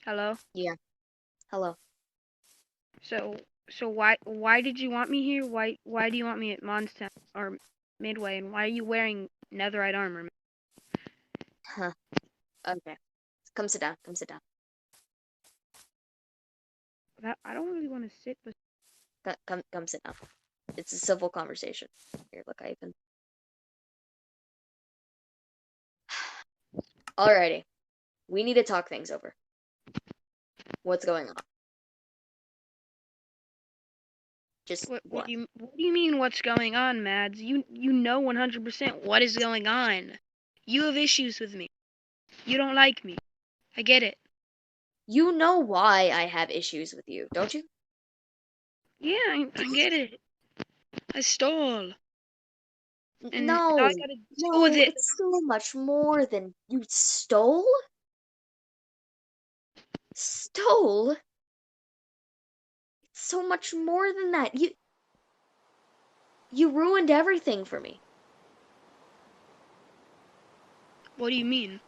Hello? Yeah. Hello. So so why did you want me here? Why do you want me at Mondstadt or Midway, and why are you wearing netherite armor? Huh. Okay. Come sit down. Come sit down. That I don't really want to sit, but Come sit down. It's a civil conversation. Here, look, I even. Alrighty. We need to talk things over. What's going on? Just what what? do you mean what's going on, Mads? You know 100% what is going on. You have issues with me. You don't like me. I get it. You know why I have issues with you, don't you? Yeah, I get it. I stole, and now I No. gotta deal with No, it. it's so much more than you stole? Stole? It's so much more than that. You ruined everything for me. What do you mean?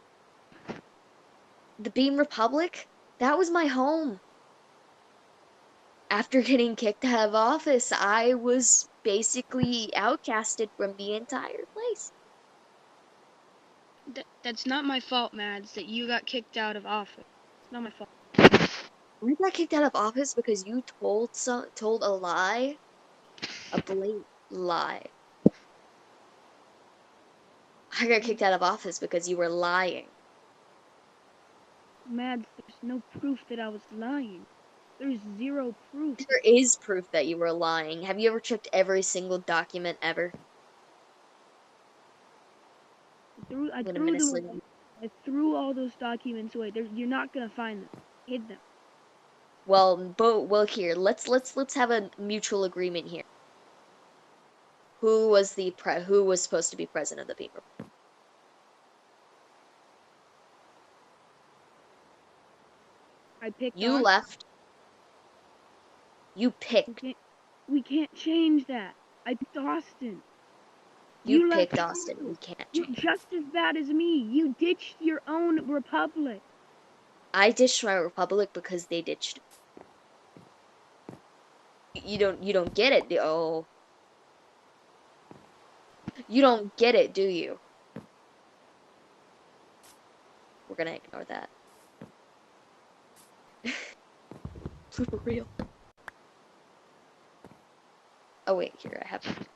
The Beam Republic? That was my home. After getting kicked out of office, I was basically outcasted from the entire place. That's not my fault, Mads, that you got kicked out of office. It's not my fault. I got kicked out of office because you told a lie, a blatant lie. I got kicked out of office because you were lying. Mads, there's no proof that I was lying. There's zero proof. There is proof that you were lying. Have you ever checked every single document ever? I I'm gonna threw them menacingly. away. I threw all those documents away. You're not gonna find them. I hid them. Well, here. Let's have a mutual agreement here. Who was supposed to be president of the people? I picked You Austin. left. You We picked. can't, we can't change that. I picked Austin. You You left picked Austin. too. We can't You're change. just as bad as me. You ditched your own republic. I ditched my republic because they ditched. You don't get it. Oh, you don't get it, do you? We're gonna ignore that. For real. Oh wait, here I have.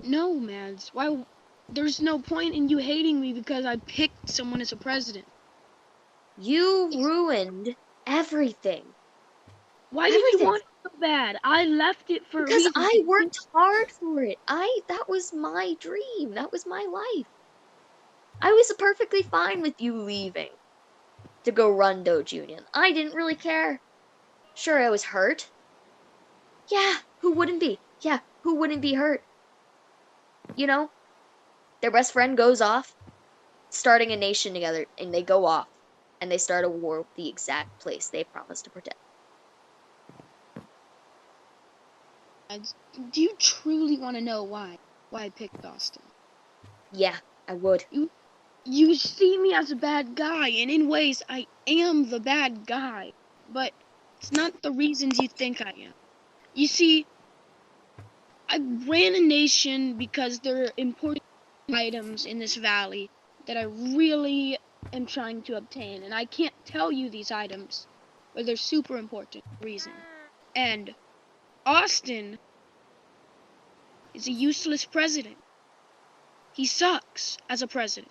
No, Mads. Why? There's no point in you hating me because I picked someone as a president. You ruined everything. Why did you Everything. want it so bad? I left it for a Because reason. I worked hard for it. That was my dream. That was my life. I was perfectly fine with you leaving to go run Doge Union. I didn't really care. Sure, I was hurt. Yeah, who wouldn't be? Yeah, who wouldn't be hurt? You know, their best friend goes off, starting a nation together, and they go off, and they start a war with the exact place they promised to protect. Do you truly want to know why I picked Austin? Yeah, I would. You see me as a bad guy, and in ways I am the bad guy, but it's not the reasons you think I am. You see, I ran a nation because there are important items in this valley that I really am trying to obtain, and I can't tell you these items, but they're super important reason. And Austin is a useless president. He sucks as a president.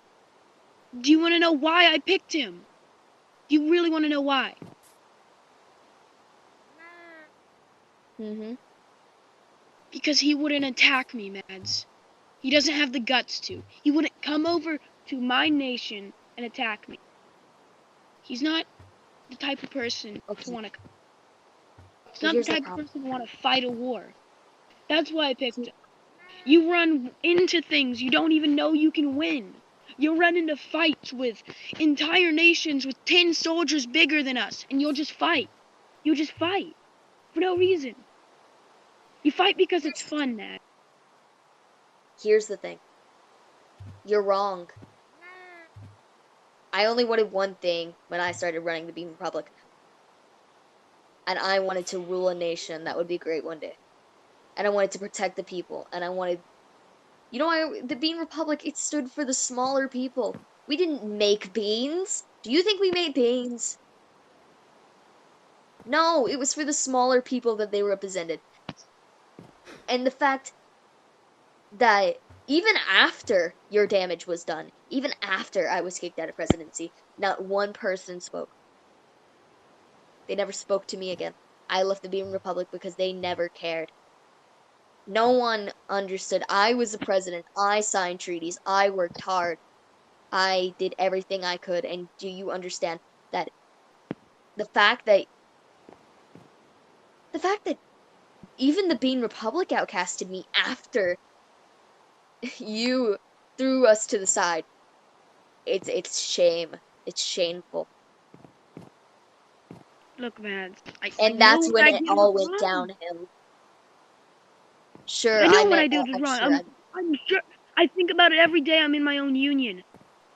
Do you want to know why I picked him? Do you really want to know why? Mm-hmm. Because he wouldn't attack me, Mads. He doesn't have the guts to. He wouldn't come over to my nation and attack me. He's not the type of person to Okay, want to. He's but not the here's the type of problem. person to want to fight a war. That's why I picked him. You run into things you don't even know you can win. You'll run into fights with entire nations with 10 soldiers bigger than us, and you'll just fight. You'll just fight for no reason. You fight because it's fun, Matt. Here's the thing. You're wrong. I only wanted one thing when I started running the Bean Republic, and I wanted to rule a nation that would be great one day. And I wanted to protect the people, and I wanted, the Bean Republic, it stood for the smaller people. We didn't make beans. Do you think we made beans? No, it was for the smaller people that they represented. And the fact that even after your damage was done, even after I was kicked out of presidency, not one person spoke. They never spoke to me again. I left the Bean Republic because they never cared. No one understood. I was the president. I signed treaties. I worked hard. I did everything I could. And do you understand that the fact that the fact that even the Bean Republic outcasted me after you threw us to the side? It's shame. It's shameful. Look, Mads, I And know that's what when I it did was all went wrong. downhill. Sure, I I know what meant I did was I'm wrong. sure I I'm sure. I think about it every day I'm in my own union.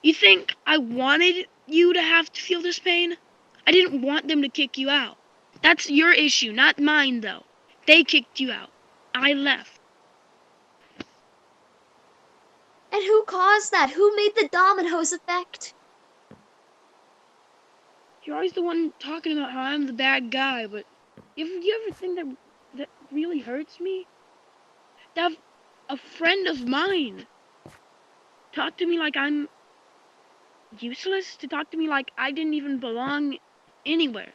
You think I wanted you to have to feel this pain? I didn't want them to kick you out. That's your issue, not mine, though. They kicked you out. I left. And who caused that? Who made the dominoes effect? You're always the one talking about how I'm the bad guy, but you ever think that really hurts me? To have a friend of mine talk to me like I'm useless, to talk to me like I didn't even belong anywhere.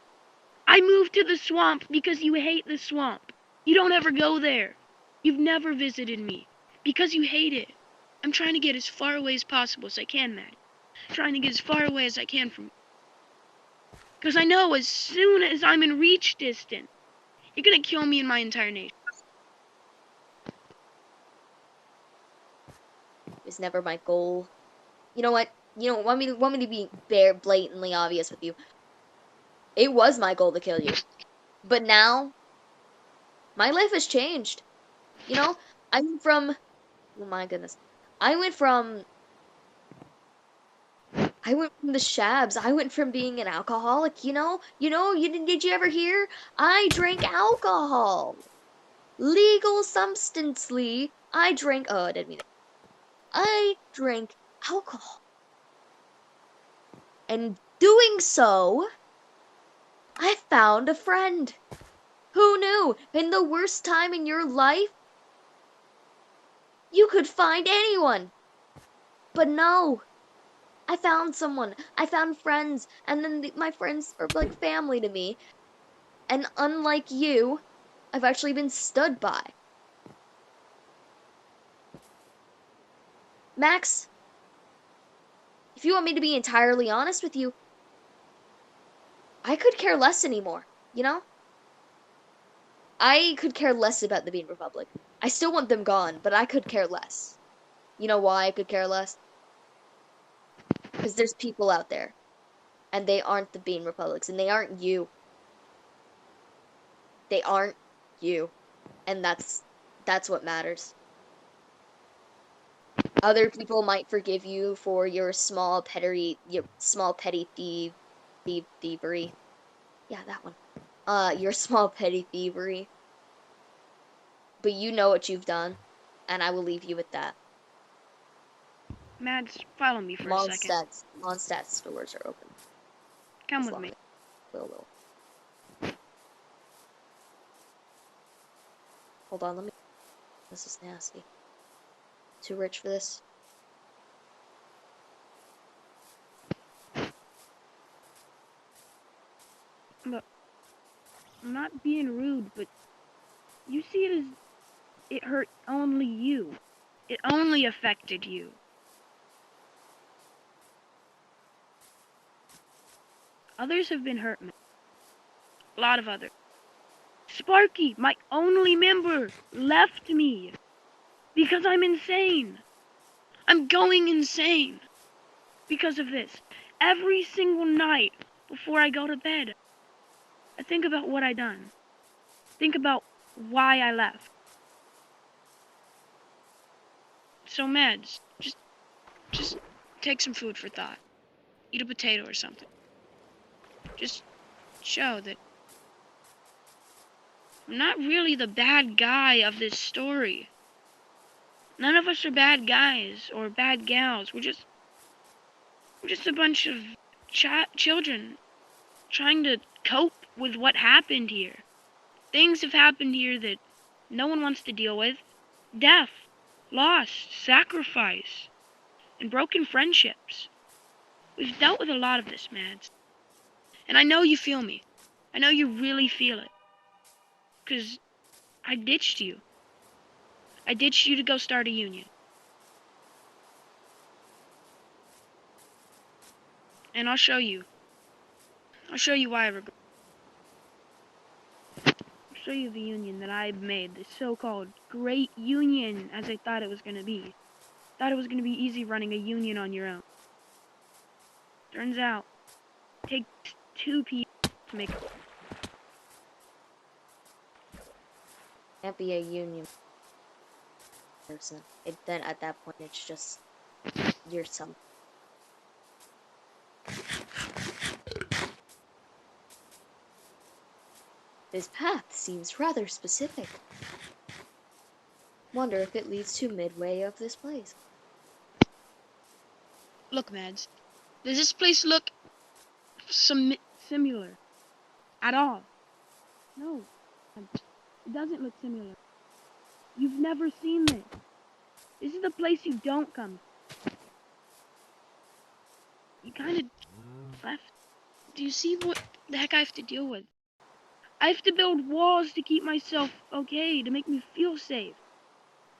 I moved to the swamp because you hate the swamp. You don't ever go there. You've never visited me because you hate it. I'm trying to get as far away as possible as I can, Matt. Trying to get as far away as I can from you. Because I know as soon as I'm in reach distance, you're gonna kill me and my entire nation. It was never my goal. You know what? Want me to be bare blatantly obvious with you. It was my goal to kill you. But now my life has changed. You know, I went from oh my goodness. I went from I went from the shabs. I went from being an alcoholic, did you ever hear? I drank alcohol. Legal substancely. I didn't mean it. I drank alcohol. And doing so, I found a friend. Who knew? In the worst time in your life, you could find anyone. But no, I found someone. I found friends, and then my friends are like family to me. And unlike you, I've actually been stood by. Max, if you want me to be entirely honest with you, I could care less anymore, you know? I could care less about the Bean Republic. I still want them gone, but I could care less. You know why I could care less? Because there's people out there, and they aren't the Bean Republics, and they aren't you. They aren't you. And that's what matters. Other people might forgive you for your small petty thievery. Yeah, that one. Your small petty thievery. But you know what you've done, and I will leave you with that. Mads, follow me for a second. Mondstadt stores are open. Come As with long me. as will. Hold on, let me. This is nasty. Too rich for this. Look, I'm not being rude, but you see it as it hurt only you. It only affected you. Others have been hurt, man. A lot of others. Sparky, my only member, left me because I'm insane. I'm going insane because of this. Every single night before I go to bed, I think about what I done. Think about why I left. So, Mads, just take some food for thought. Eat a potato or something. Just show that I'm not really the bad guy of this story. None of us are bad guys or bad gals. We're just a bunch of children trying to cope with what happened here. Things have happened here that no one wants to deal with. Death, loss, sacrifice, and broken friendships. We've dealt with a lot of this, Mads. And I know you feel me. I know you really feel it. 'Cause I ditched you. I ditched you to go start a union. And I'll show you. I'll show you why I regret. I'll show you the union that I've made. This so-called great union, as I thought it was gonna be. Thought it was gonna be easy running a union on your own. Turns out, it takes two people to make it. Can't be a union person. Then at that point, it's just yourself. This path seems rather specific. Wonder if it leads to midway of this place. Look, Mads. Does this place look similar? At all? No. It doesn't look similar. You've never seen this. This is the place you don't come. You kind of left. Do you see what the heck I have to deal with? I have to build walls to keep myself okay, to make me feel safe.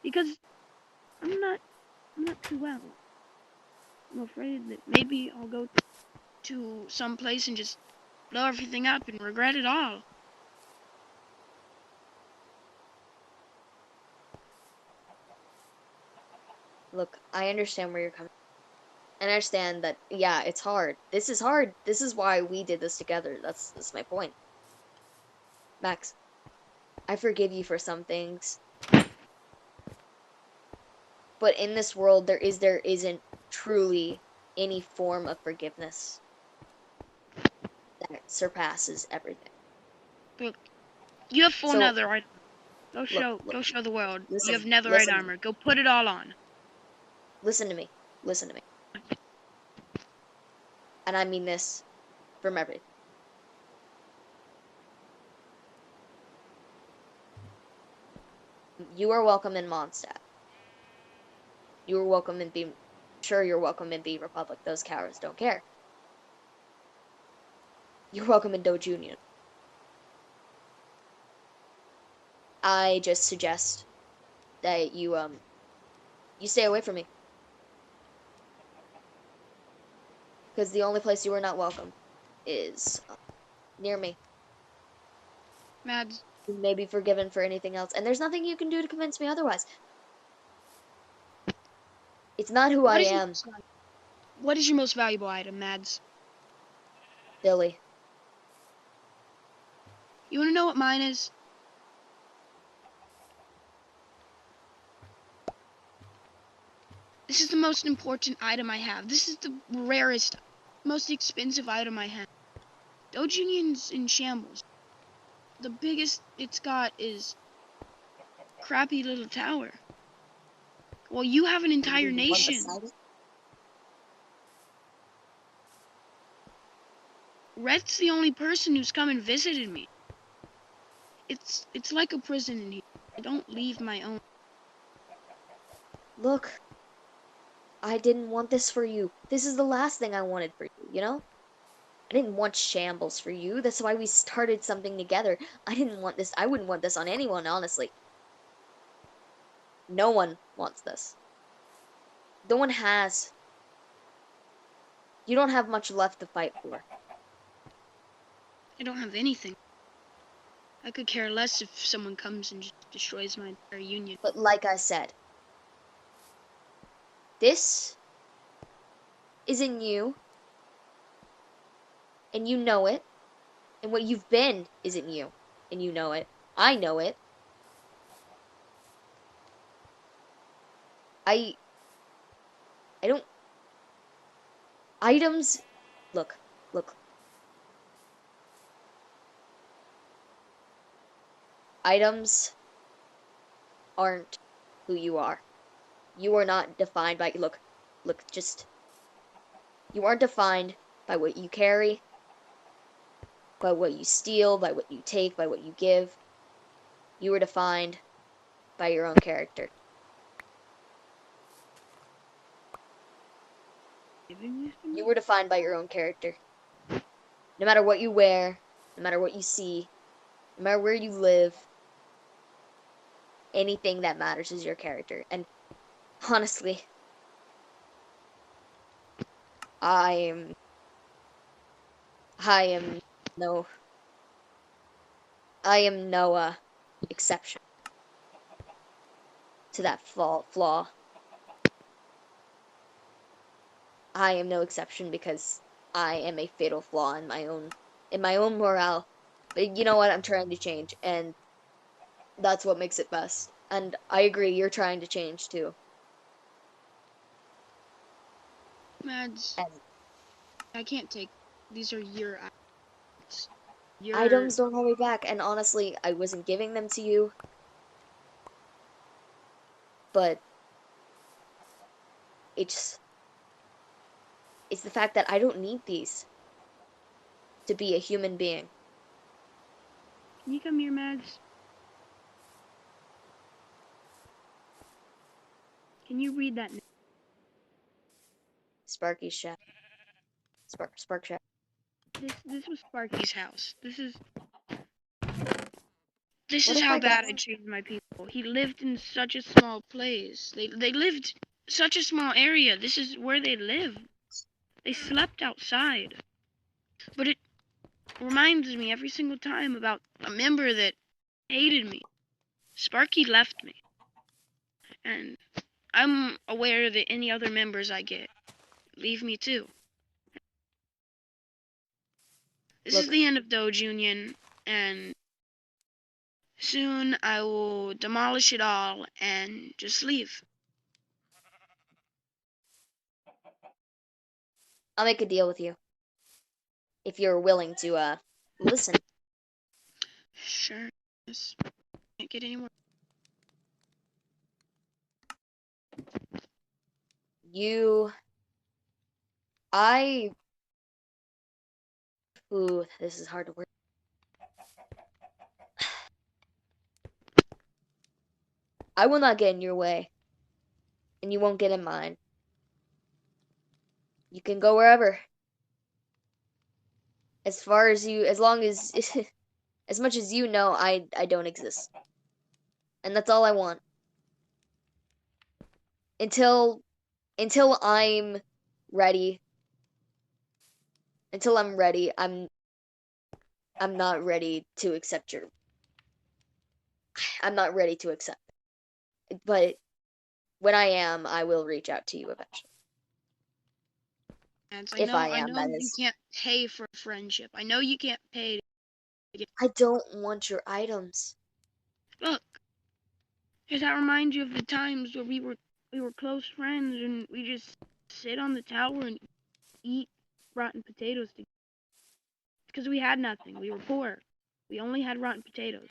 Because I'm not too well. I'm afraid that maybe I'll go to some place and just blow everything up and regret it all. Look, I understand where you're coming from. I understand that, yeah, it's hard. This is hard. This is why we did this together. That's my point. Max, I forgive you for some things. But in this world, there isn't truly any form of forgiveness that surpasses everything. Look, you have full So, netherite. Go look, show the world. You have listen, netherite armor. Go put it all on. listen to me, listen to me. And I mean this from everything. You are welcome in Mondstadt. You are welcome in B. Sure, you're welcome in B Republic. Those cowards don't care. You're welcome in Doge Union. I just suggest that you stay away from me. Because the only place you are not welcome is near me. Mads, You may be forgiven for anything else, and there's nothing you can do to convince me otherwise. It's not who I am. What is your most valuable item, Mads? Billy. You want to know what mine is? This is the most important item I have. This is the rarest, most expensive item I have. Doge Union's in shambles. The biggest it's got is crappy little tower. Well, you have an entire nation. Rhett's the only person who's come and visited me. It's like a prison in here. I don't leave my own. Look, I didn't want this for you. This is the last thing I wanted for you, you know? I didn't want shambles for you. That's why we started something together. I didn't want this. I wouldn't want this on anyone, honestly. No one wants this. No one has. You don't have much left to fight for. I don't have anything. I could care less if someone comes and just destroys my entire union. But like I said, this isn't you, and you know it. And what you've been isn't you, and you know it. I know it. I don't. Items Look. Items aren't who you are. You are not defined by, look, just, you aren't defined by what you carry, by what you steal, by what you take, by what you give. You are defined by your own character. You were defined by your own character. No matter what you wear, no matter what you see, no matter where you live, anything that matters is your character. And honestly, I am I am no I am no exception to that flaw. I am no exception because I am a fatal flaw in my own morale. But you know what? I'm trying to change, and that's what makes it best. And I agree, you're trying to change too. Mads, And I can't take. These are your acts. Your items don't hold me back. And honestly, I wasn't giving them to you, but it's it's the fact that I don't need these to be a human being. Can you come here, Mads? Can you read that? Sparky's shack. Spark shack. This was Sparky's house. What Is if how I got bad I treated my people. He lived in such a small place. They lived such a small area. This is where they lived. They slept outside. But it reminds me every single time about a member that hated me. Sparky left me. And I'm aware that any other members I get leave me too. This is look? the end of Doge Union, and soon I will demolish it all and just leave. I'll make a deal with you if you're willing to listen. Sure. Just can't get any more. You I Ooh, this is hard to work. I will not get in your way, and you won't get in mine. You can go wherever. As long as, as much as you know, I don't exist. And that's all I want. Until, until I'm ready, until I'm ready, I'm not ready to accept I'm not ready to accept. But when I am, I will reach out to you eventually. And If I I am, know that you is. can't pay for friendship. I know you can't pay to get. I don't want your items. Look, does that remind you of the times where we were close friends and we just sit on the tower and eat rotten potatoes together? Because we had nothing. We were poor. We only had rotten potatoes.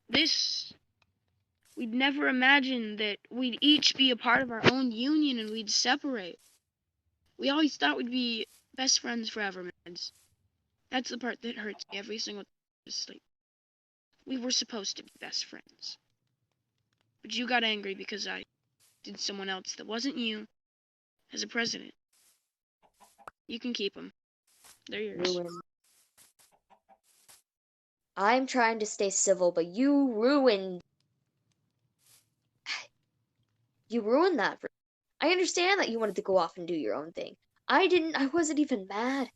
This we'd never imagined that we'd each be a part of our own union and we'd separate. We always thought we'd be best friends forever, man. That's the part that hurts me every single time I sleep. We were supposed to be best friends. But you got angry because I did someone else that wasn't you as a president. You can keep them. They're yours. Ruin. I'm trying to stay civil, but you ruined that for I understand that you wanted to go off and do your own thing. I wasn't even mad.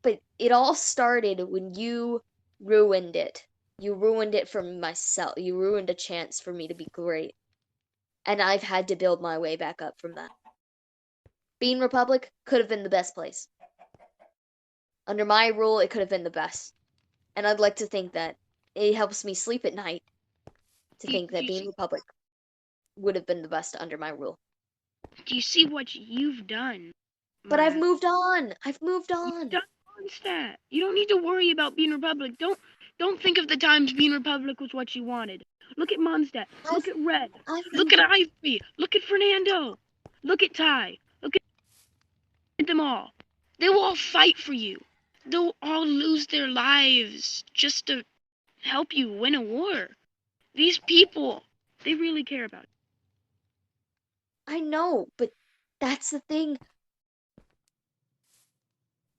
But it all started when you ruined it. You ruined it for myself. You ruined a chance for me to be great. And I've had to build my way back up from that. Bean Republic could have been the best place. Under my rule, it could have been the best. And I'd like to think that it helps me sleep at night to think Do that Bean Republic would have been the best under my rule. you see what you've done? But I've Matt. moved on. I've moved You've on. done that. You don't need to worry about being Republic. Don't think of the times being Republic was what you wanted. Look at Mondstadt. I've Look at Red. I've Look at Ivy. Look at Fernando. Look at Ty. Look at them all. They will all fight for you. They'll all lose their lives just to help you win a war. These people, they really care about you. I know, but that's the thing.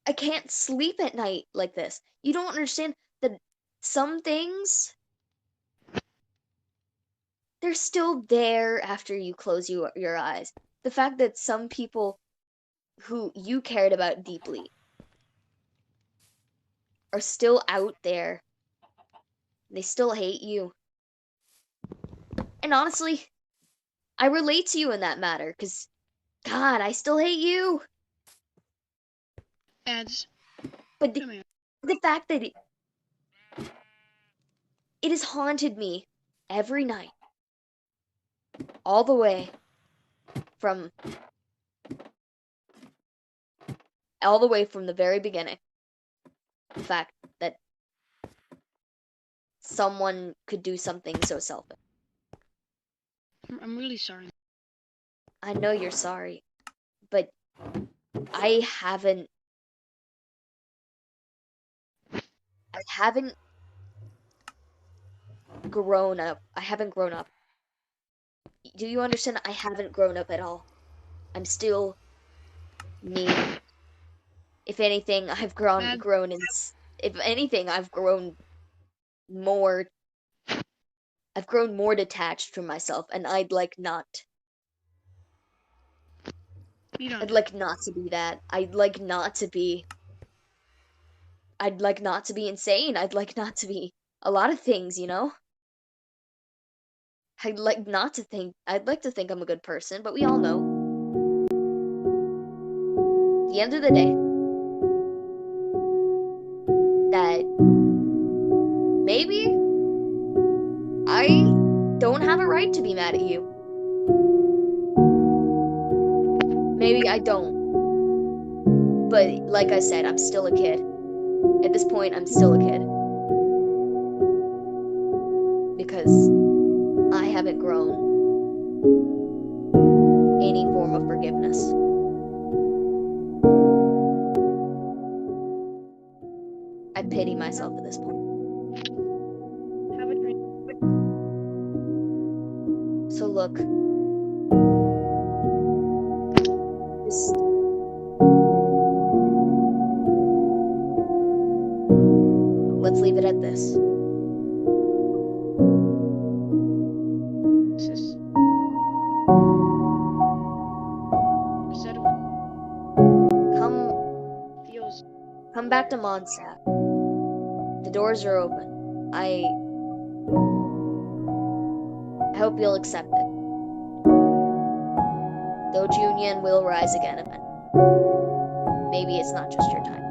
I can't sleep at night like this. You don't understand that some things, they're still there after you close your eyes. The fact that some people who you cared about deeply are still out there. They still hate you. And honestly, I relate to you in that matter, because, God, I still hate you. Ads, But come here. the fact that it has haunted me every night, all the way from the very beginning. The fact that someone could do something so selfish. I'm really sorry. I know you're sorry, but I haven't grown up. I haven't grown up. Do you understand? I haven't grown up at all. I'm still me. If anything, Mads, if anything, more I've grown more detached from myself, and you don't I'd have like not to be that. I'd like not to be insane. I'd like not to be a lot of things, you know? I'd like to think I'm a good person, but we all know. At the end of the day, that maybe I don't have a right to be mad at you. Maybe I don't. But like I said, I'm still a kid. At this point, I'm still a kid. Because I haven't grown any form of forgiveness. I pity myself at this point. have a drink. So look, just let's leave it at this. This is said Come feels come back to Mondstadt. The doors are open. I hope you'll accept it. Doge Union will rise again eventually. Maybe it's not just your time.